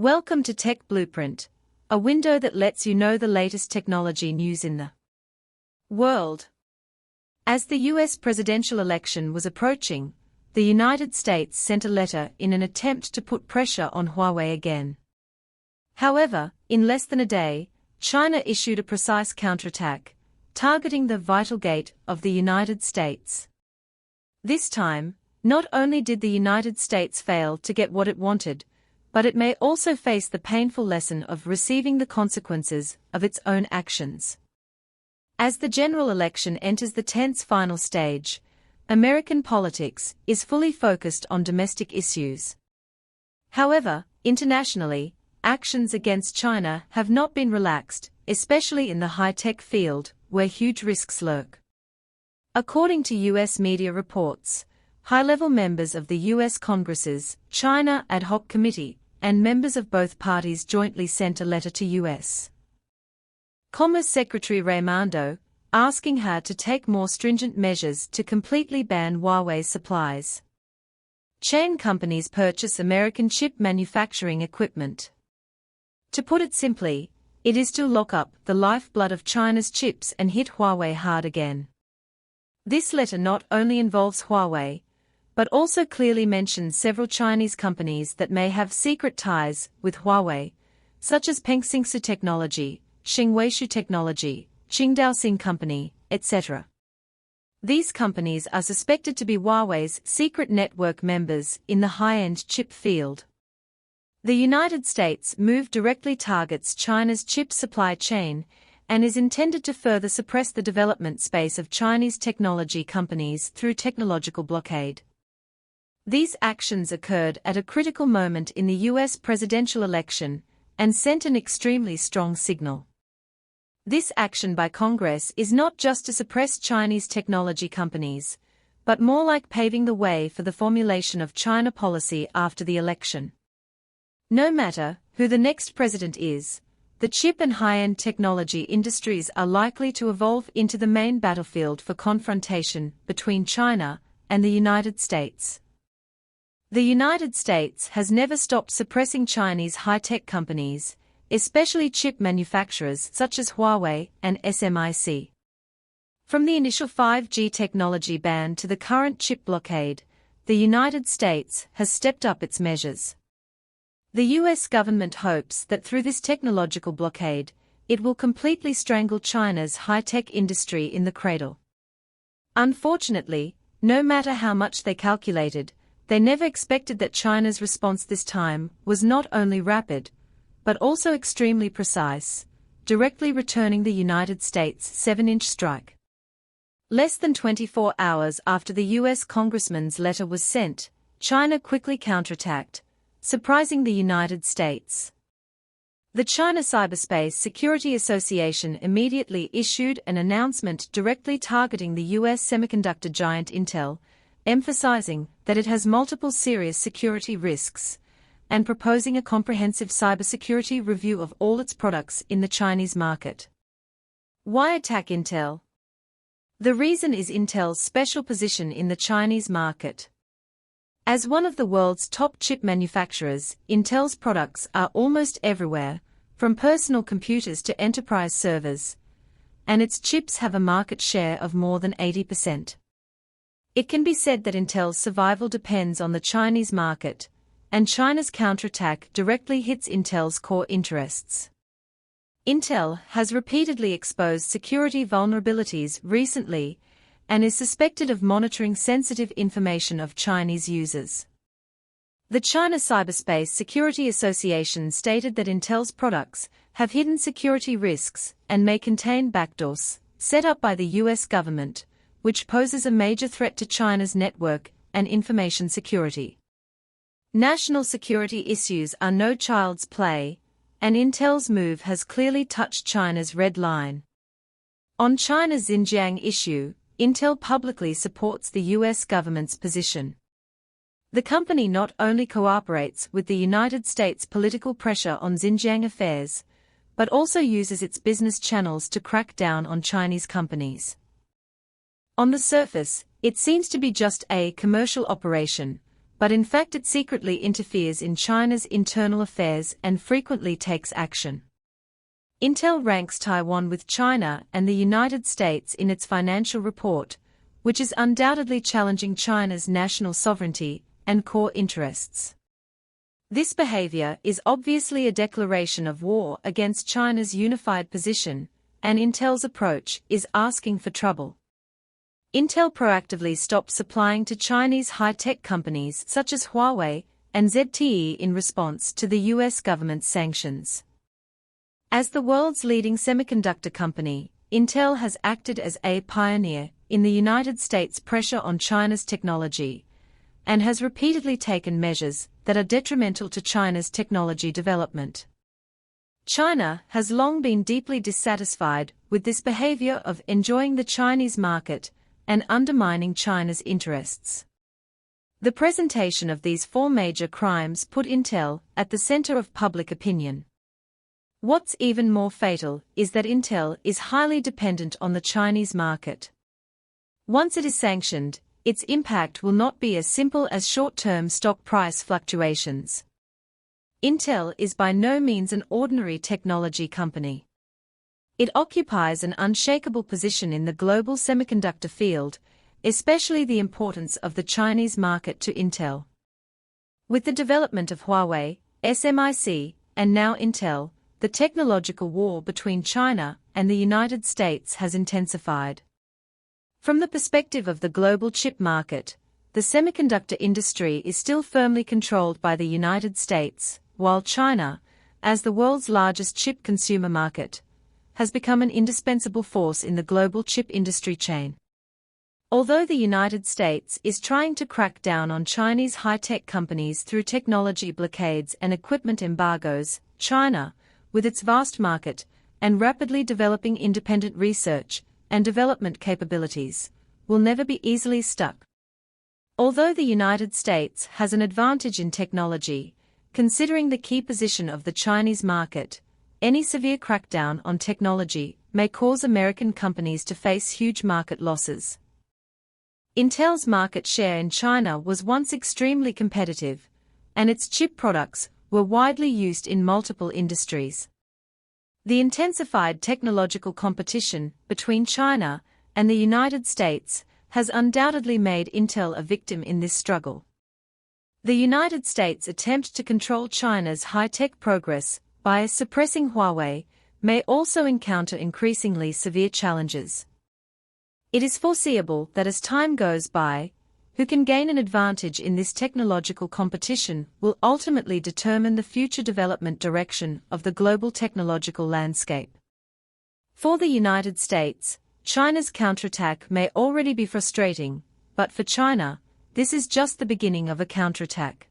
Welcome to Tech Blueprint, a window that lets you know the latest technology news in the world. As the US presidential election was approaching, the United States sent a letter in an attempt to put pressure on Huawei again. However, in less than a day, China issued a precise counterattack, targeting the vital gate of the United States. This time, not only did the United States fail to get what it wanted, but it may also face the painful lesson of receiving the consequences of its own actions. As the general election enters the tense final stage, American politics is fully focused on domestic issues. However, internationally, actions against China have not been relaxed, especially in the high-tech field, where huge risks lurk. According to US media reports, high-level members of the US Congress's China Ad Hoc Committee and members of both parties jointly sent a letter to U.S. Commerce Secretary Raimondo, asking her to take more stringent measures to completely ban Huawei's supplies. Chain companies purchase American chip manufacturing equipment. To put it simply, it is to lock up the lifeblood of China's chips and hit Huawei hard again. This letter not only involves Huawei, but also clearly mentions several Chinese companies that may have secret ties with Huawei, such as Pengxingsu Technology, Xingweishu Technology, Qingdaoxing Company, etc. These companies are suspected to be Huawei's secret network members in the high-end chip field. The United States' move directly targets China's chip supply chain and is intended to further suppress the development space of Chinese technology companies through technological blockade. These actions occurred at a critical moment in the US presidential election and sent an extremely strong signal. This action by Congress is not just to suppress Chinese technology companies, but more like paving the way for the formulation of China policy after the election. No matter who the next president is, the chip and high-end technology industries are likely to evolve into the main battlefield for confrontation between China and the United States. The United States has never stopped suppressing Chinese high-tech companies, especially chip manufacturers such as Huawei and SMIC. From the initial 5G technology ban to the current chip blockade, the United States has stepped up its measures. The US government hopes that through this technological blockade, it will completely strangle China's high-tech industry in the cradle. Unfortunately, no matter how much they calculated, they never expected that China's response this time was not only rapid, but also extremely precise, directly returning the United States' 7-inch strike. Less than 24 hours after the US congressman's letter was sent, China quickly counterattacked, surprising the United States. The China Cyberspace Security Association immediately issued an announcement directly targeting the US semiconductor giant Intel, emphasizing that it has multiple serious security risks, and proposing a comprehensive cybersecurity review of all its products in the Chinese market. Why attack Intel? The reason is Intel's special position in the Chinese market. As one of the world's top chip manufacturers, Intel's products are almost everywhere, from personal computers to enterprise servers, and its chips have a market share of more than 80%. It can be said that Intel's survival depends on the Chinese market, and China's counterattack directly hits Intel's core interests. Intel has repeatedly exposed security vulnerabilities recently and is suspected of monitoring sensitive information of Chinese users. The China Cyberspace Security Association stated that Intel's products have hidden security risks and may contain backdoors set up by the US government, which poses a major threat to China's network and information security. National security issues are no child's play, and Intel's move has clearly touched China's red line. On China's Xinjiang issue, Intel publicly supports the US government's position. The company not only cooperates with the United States political pressure on Xinjiang affairs, but also uses its business channels to crack down on Chinese companies. On the surface, it seems to be just a commercial operation, but in fact it secretly interferes in China's internal affairs and frequently takes action. Intel ranks Taiwan with China and the United States in its financial report, which is undoubtedly challenging China's national sovereignty and core interests. This behavior is obviously a declaration of war against China's unified position, and Intel's approach is asking for trouble. Intel proactively stopped supplying to Chinese high-tech companies such as Huawei and ZTE in response to the US government's sanctions. As the world's leading semiconductor company, Intel has acted as a pioneer in the United States' pressure on China's technology, and has repeatedly taken measures that are detrimental to China's technology development. China has long been deeply dissatisfied with this behavior of enjoying the Chinese market and undermining China's interests. The presentation of these four major crimes put Intel at the center of public opinion. What's even more fatal is that Intel is highly dependent on the Chinese market. Once it is sanctioned, its impact will not be as simple as short-term stock price fluctuations. Intel is by no means an ordinary technology company. It occupies an unshakable position in the global semiconductor field, especially the importance of the Chinese market to Intel. With the development of Huawei, SMIC, and now Intel, the technological war between China and the United States has intensified. From the perspective of the global chip market, the semiconductor industry is still firmly controlled by the United States, while China, as the world's largest chip consumer market, has become an indispensable force in the global chip industry chain. Although the United States is trying to crack down on Chinese high-tech companies through technology blockades and equipment embargoes, China, with its vast market and rapidly developing independent research and development capabilities, will never be easily stuck. Although the United States has an advantage in technology, considering the key position of the Chinese market, any severe crackdown on technology may cause American companies to face huge market losses. Intel's market share in China was once extremely competitive, and its chip products were widely used in multiple industries. The intensified technological competition between China and the United States has undoubtedly made Intel a victim in this struggle. The United States' attempt to control China's high-tech progress by suppressing Huawei may also encounter increasingly severe challenges. It is foreseeable that as time goes by, who can gain an advantage in this technological competition will ultimately determine the future development direction of the global technological landscape. For the United States, China's counterattack may already be frustrating, but for China, this is just the beginning of a counterattack.